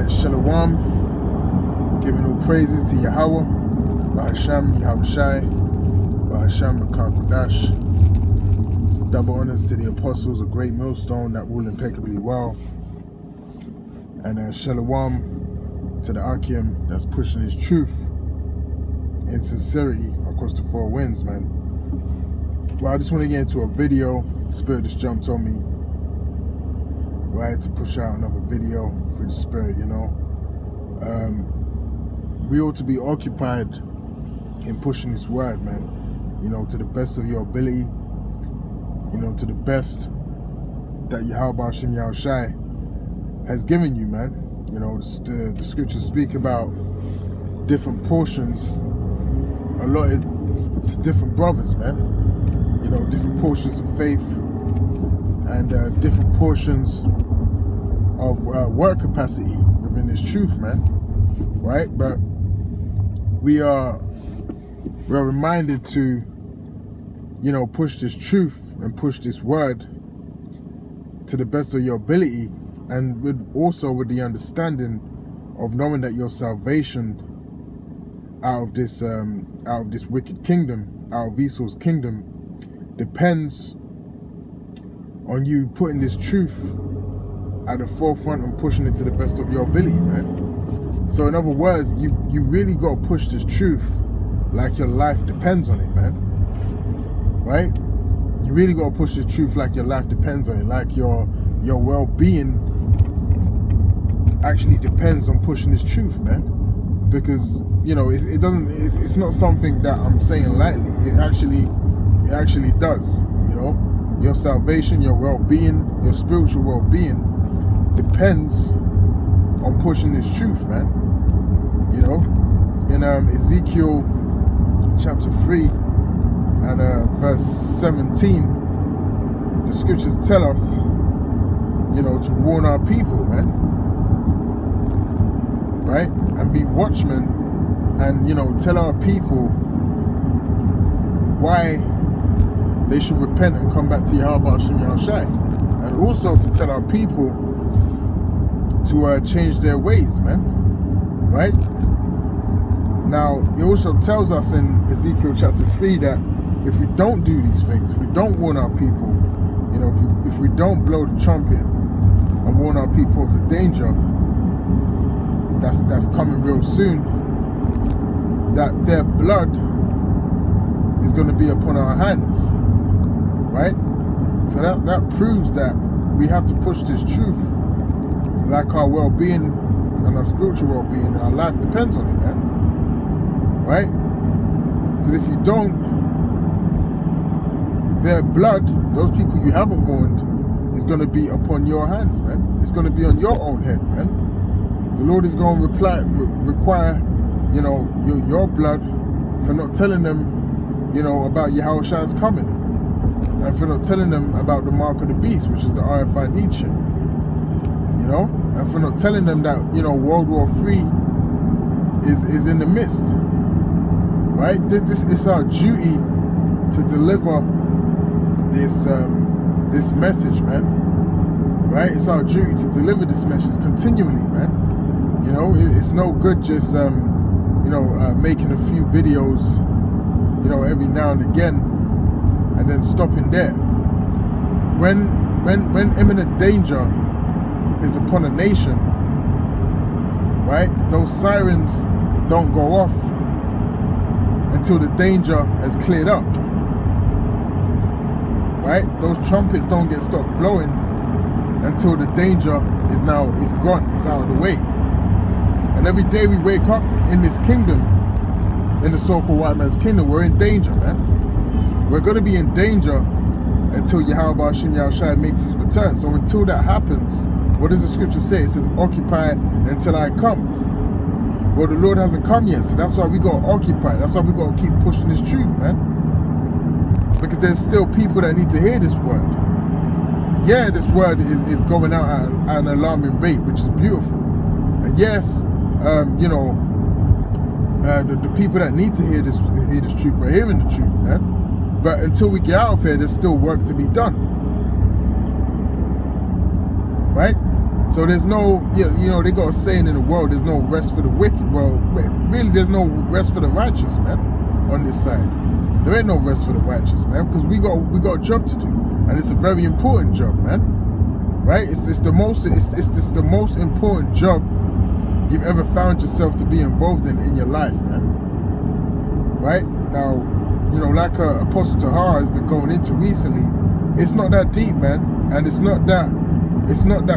Shalom, giving all praises to Yahweh, Bahasham, Yahushai, Bahasham, Makakodash. Double honors to the apostles of GreatMillStone that rule impeccably well. And Shalom to the Akim that's pushing his truth in sincerity across the four winds, man. Well, I just want to get into a video. Spirit just jumped on me. Right, to push out another video for the Spirit, you know. We ought to be occupied in pushing this word, man. You know, to the best of your ability. You know, to the best that Yahweh Hashem Yahushai has given you, man. You know, the scriptures speak about different portions allotted to different brothers, man. You know, different portions of faith and different portions of work capacity within this truth, man. Right? But we are reminded to, you know, push this truth and push this word to the best of your ability, and also with the understanding of knowing that your salvation out of this wicked kingdom, out of Esau's kingdom, depends on you putting this truth at the forefront and pushing it to the best of your ability, man. So in other words, you really got to push this truth like your life depends on it, man. Right? You really got to push this truth like your life depends on it, like your well-being actually depends on pushing this truth, man. Because, you know, it's not something that I'm saying lightly. It actually does, you know. Your salvation, your well-being, your spiritual well-being depends on pushing this truth, man. You know, in Ezekiel chapter 3 and verse 17, the scriptures tell us, you know, to warn our people, man. Right? And be watchmen and, you know, tell our people why they should repent and come back to Yahweh Hashem Yahushai. And also to tell our people to change their ways, man. Right? Now, it also tells us in Ezekiel chapter 3 that if we don't do these things, if we don't warn our people, you know, if we don't blow the trumpet and warn our people of the danger that's coming real soon, that their blood is going to be upon our hands. Right? So that proves that we have to push this truth like our well-being and our spiritual well-being and our life depends on it, man. Right? Because if you don't, their blood, those people you haven't warned, is going to be upon your hands, man. It's going to be on your own head, man. The Lord is going to require, you know, your blood for not telling them, you know, about Yahushua's coming. And for not telling them about the mark of the beast, which is the RFID chip. You know? And for not telling them that, you know, World War III is in the midst. Right? This is our duty to deliver this message, man. Right? It's our duty to deliver this message continually, man. You know, it's no good just making a few videos, you know, every now and again, and then stopping there. When imminent danger is upon a nation, right, those sirens don't go off until the danger has cleared up. Right? Those trumpets don't get stopped blowing until the danger is gone, it's out of the way. And every day we wake up in this kingdom, in the so-called white man's kingdom, we're in danger, man. We're going to be in danger until Yahweh Hashem Yahushai makes his return. So until that happens, what does the scripture say? It says, occupy until I come. Well, the Lord hasn't come yet, so that's why we got to occupy. That's why we got to keep pushing this truth, man. Because there's still people that need to hear this word. Yeah, this word is going out at an alarming rate, which is beautiful. And yes, you know, the people that need to hear this truth are hearing the truth, man. But until we get out of here, there's still work to be done. Right? So So there's no, you know, they got a saying in the world, there's no rest for the wicked. Well, really, there's no rest for the righteous, man, on this side. There ain't no rest for the righteous, man, because we got a job to do, and it's a very important job, man. Right? It's the most important job you've ever found yourself to be involved in your life, man. Right? Now, you know, like Apostle Tahar has been going into recently, it's not that deep, man, and it's not that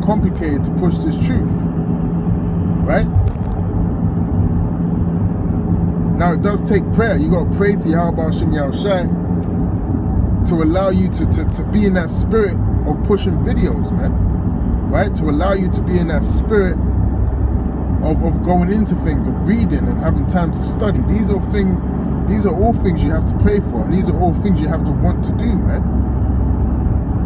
complicated to push this truth, right? Now, it does take prayer. You got to pray to Yahweh Hashem Yahushai to allow you to be in that spirit of pushing videos, man, right? To allow you to be in that spirit of going into things, of reading and having time to study. These are all things you have to pray for, and these are all things you have to want to do, man.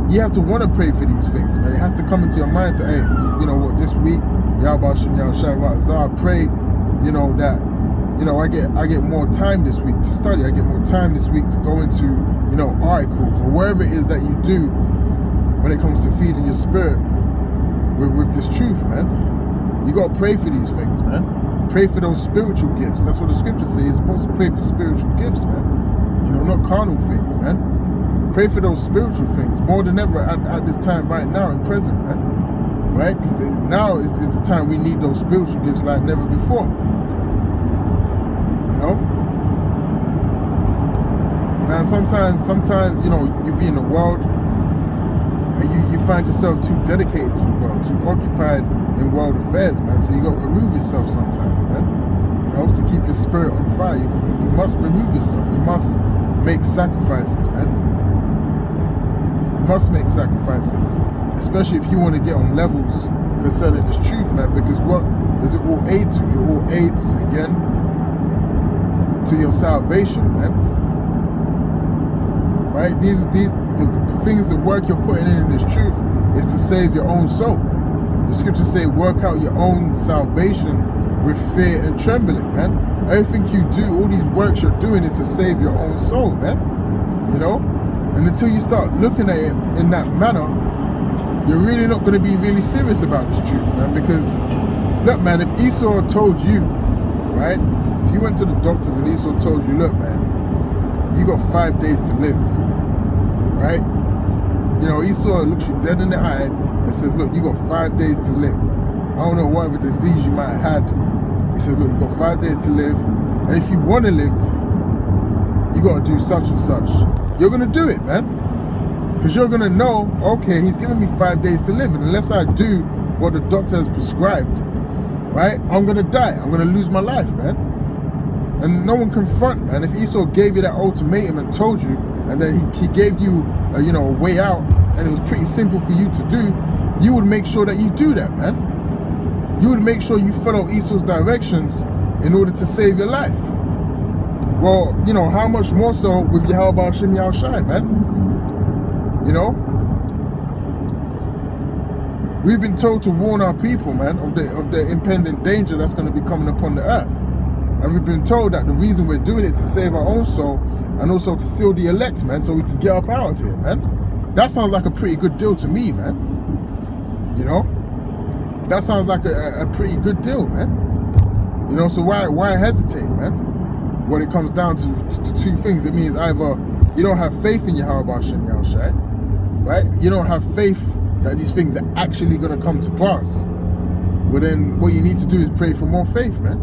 You have to want to pray for these things, man. It has to come into your mind to, hey, you know what, this week, Yahweh Hashem Yahushai Ra'azah, I pray, you know, that, you know, I get more time this week to study. I get more time this week to go into, you know, articles or wherever it is that you do when it comes to feeding your spirit with this truth, man. You got to pray for these things, man. Pray for those spiritual gifts. That's what the scripture says. You're supposed to pray for spiritual gifts, man. You know, not carnal things, man. Pray for those spiritual things more than ever at this time right now in present, man. Right? Because now is the time we need those spiritual gifts like never before. You know? Man, sometimes, you know, you be in the world and you find yourself too dedicated to the world, too occupied in world affairs, man. So you got to remove yourself sometimes, man. You know, to keep your spirit on fire, you must remove yourself. You must make sacrifices, man. You must make sacrifices, especially if you want to get on levels concerning this truth, man. Because what does it all aid to? It all aids, again, to your salvation, man. Right? The things, the work you're putting in this truth is to save your own soul. The scriptures say, work out your own salvation with fear and trembling, man. Everything you do, all these works you're doing is to save your own soul, man. You know? And until you start looking at it in that manner, you're really not going to be really serious about this truth, man. Because, look, man, if Esau told you, right? If you went to the doctors and Esau told you, look, man, you got 5 days to live, right? You know, Esau looks you dead in the eye and says, look, you got 5 days to live. I don't know whatever disease you might have had. He says, look, you got 5 days to live. And if you want to live, you got to do such and such. You're going to do it, man. Because you're going to know, okay, he's giving me 5 days to live. And unless I do what the doctor has prescribed, right, I'm going to die. I'm going to lose my life, man. And no one can front, man. If Esau gave you that ultimatum and told you, and then he gave you, you know, a way out, and it was pretty simple for you to do, you would make sure that you do that, man. You would make sure you follow Esau's directions in order to save your life. Well, you know, how much more so with Yahweh Hashem Yahushai, man? You know? We've been told to warn our people, man, of the impending danger that's going to be coming upon the earth. And we've been told that the reason we're doing it is to save our own soul and also to seal the elect, man, so we can get up out of here, man. That sounds like a pretty good deal to me, man. You know? That sounds like a pretty good deal, man. You know, so why hesitate, man? When it comes down to two things, it means either you don't have faith in Yahweh Hashem Yahushai, right? You don't have faith that these things are actually going to come to pass. Well, then what you need to do is pray for more faith, man.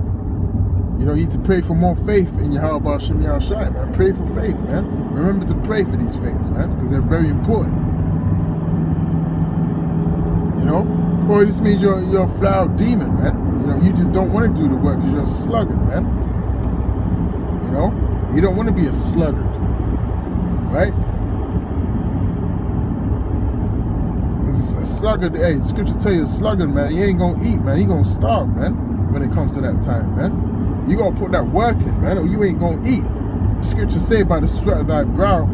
You know, you need to pray for more faith in Yahweh Hashem Yahushai, man. Pray for faith, man. Remember to pray for these things, man, because they're very important. You know? Or this means you're a flat-out demon, man. You know, you just don't want to do the work because you're a sluggard, man. You know? You don't want to be a sluggard. Right? Because a sluggard, hey, the scripture tell you a sluggard, man, he ain't going to eat, man. He going to starve, man, when it comes to that time, man. You got to put that work in, man, or you ain't going to eat. The scripture say by the sweat of thy brow,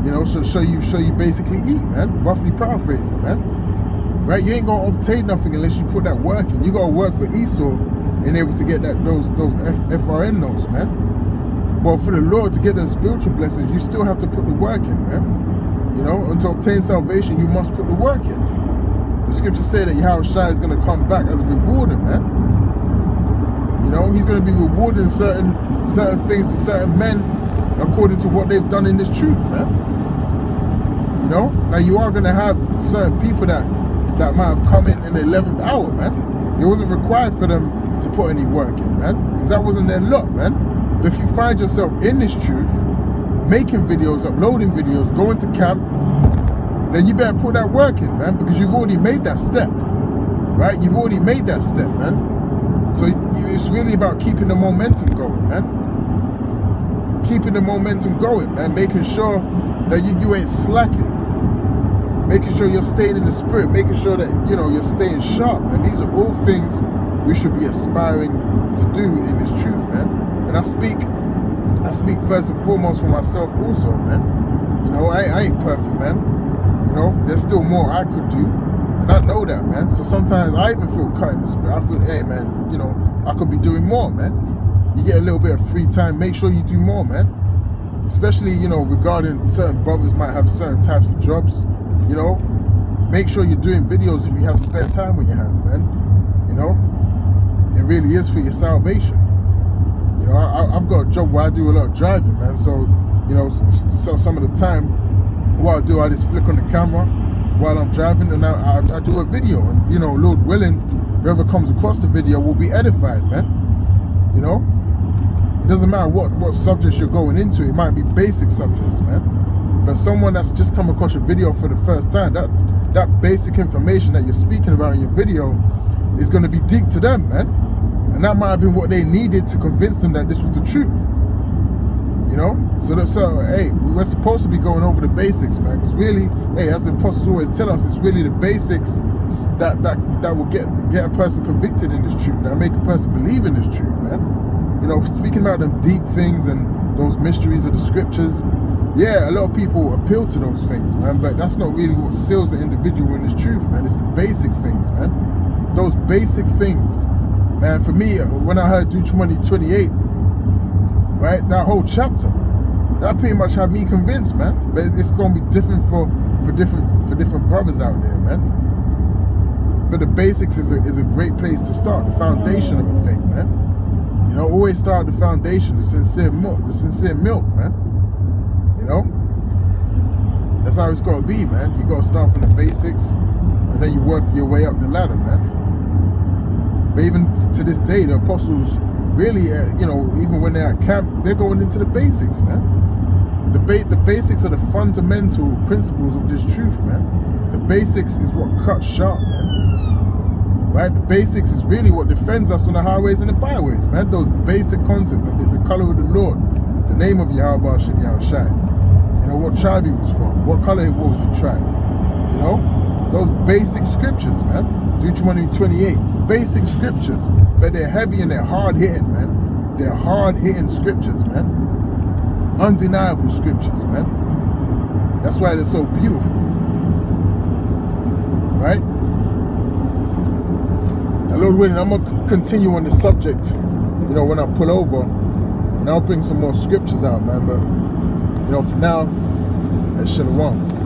you know, show you basically eat, man. Roughly paraphrasing, man. Right? You ain't going to obtain nothing unless you put that work in. You got to work for Esau and able to get those FRN notes, man. But for the Lord to get those spiritual blessings, you still have to put the work in, man. You know, and to obtain salvation, you must put the work in. The scriptures say that Yahushua is going to come back as a rewarder, man. You know, he's going to be rewarding certain things to certain men according to what they've done in this truth, man. You know, now you are going to have certain people that might have come in the 11th hour, man. It wasn't required for them to put any work in, man, because that wasn't their lot, man. But if you find yourself in this truth, making videos, uploading videos, going to camp, then you better put that work in, man, because you've already made that step, right? You've already made that step, man. So it's really about keeping the momentum going, man. Keeping the momentum going, man. Making sure that you ain't slacking. Making sure you're staying in the spirit. Making sure that, you know, you're staying sharp. And these are all things we should be aspiring to do in this truth, man. And I speak first and foremost for myself also, man. You know, I ain't perfect, man. You know, there's still more I could do. And I know that, man. So sometimes I even feel cut in the spirit. I feel, hey, man, you know, I could be doing more, man. You get a little bit of free time, make sure you do more, man. Especially, you know, regarding certain brothers might have certain types of jobs, you know. Make sure you're doing videos if you have spare time on your hands, man. You know, it really is for your salvation. You know, I've got a job where I do a lot of driving, man. So, you know, so some of the time, what I do, I just flick on the camera while I'm driving, and I do a video, and, you know, Lord willing, whoever comes across the video will be edified, man. You know, it doesn't matter what subjects you're going into. It might be basic subjects, man, but someone that's just come across your video for the first time, that basic information that you're speaking about in your video is going to be deep to them, man, and that might have been what they needed to convince them that this was the truth. You know, so hey, we're supposed to be going over the basics, man. Because really, hey, as the apostles always tell us, it's really the basics that will get a person convicted in this truth, that make a person believe in this truth, man. You know, speaking about them deep things and those mysteries of the scriptures, yeah, a lot of people appeal to those things, man. But that's not really what seals the individual in this truth, man. It's the basic things, man. Those basic things, man. For me, when I heard Deuteronomy 28. Right, that whole chapter, that pretty much had me convinced, man. But it's gonna be different for different brothers out there, man. But the basics is a great place to start, the foundation of a thing, man. You know, always start the foundation, the sincere milk, man. You know, that's how it's gotta be, man. You gotta start from the basics, and then you work your way up the ladder, man. But even to this day, the apostles. Really, you know, even when they're at camp, they're going into the basics, man. The basics are the fundamental principles of this truth, man. The basics is what cuts sharp, man. Right? The basics is really what defends us on the highways and the byways, man. Those basic concepts, the color of the Lord, the name of Yahweh Shem Yahushai. You know, what tribe he was from, what color it was the tribe. You know, those basic scriptures, man. Deuteronomy 28. Basic scriptures, but they're heavy and they're hard-hitting, man. They're hard-hitting scriptures, man. Undeniable scriptures, man. That's why they're so beautiful, right? Now, Lord willing, I'm going to continue on the subject, you know, when I pull over, and I'll bring some more scriptures out, man. But, you know, for now, Shalom.